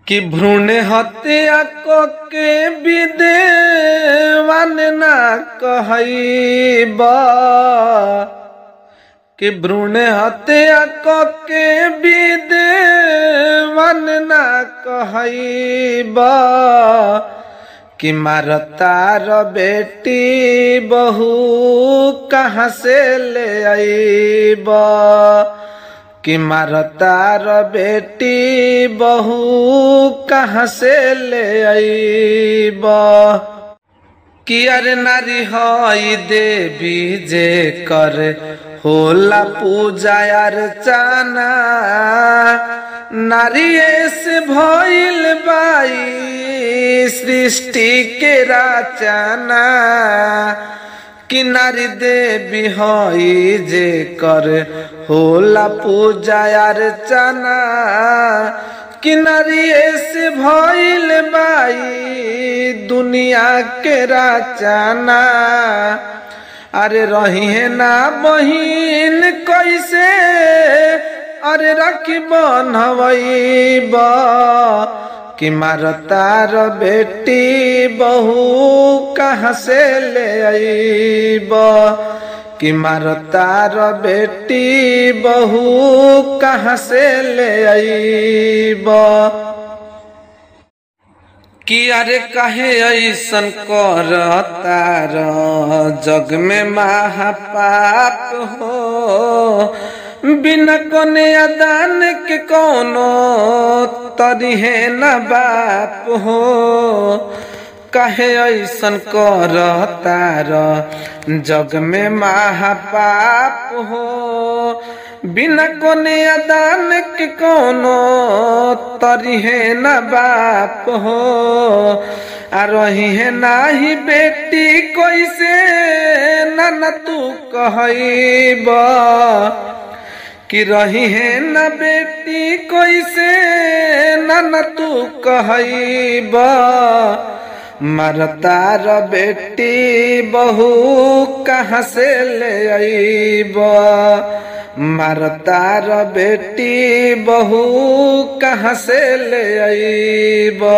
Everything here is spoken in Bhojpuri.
कि भ्रूण हत्या के विदेवान ना कहबा कि भ्रूण हत्या के विदेवान ना कहबा कि मारतार बेटी बहू कहाँ से ले आईबा कि मारतार बेटी बहू कहाँ से ले आईबा कि अरे नारी हई देवी जे कर होला पूजा अर्चना नारी से भइल बाई सृष्टि के रचना कि नारी देवी हई जे कर होला पूजा अर्चना कि नारी से भइल बाई दुनिया के रचना अरे रही है ना बहिन कैसे अरे राखी बन्हबा कि मारतार बेटी बहू कहाँ से ले आईबा कि मारतार बेटी बहू कहाँ से ले आईबा कि अरे कहे ऐसन करतार जग में महापाप हो बिना कन्या दान के कोनो तरिहे न बाप हो कहे ऐसन करतार जग में महापाप हो बिना कन्या दान के कोनो तरिहे न बाप हो आ रही है नाही बेटी कैसे ना तू कहबा कि रही है न बेटी कैसे ना तू कहबा मारतार बेटी बहू कहाँ से ले आईबा मारतार बेटी बहू कहाँ से ले आईबा।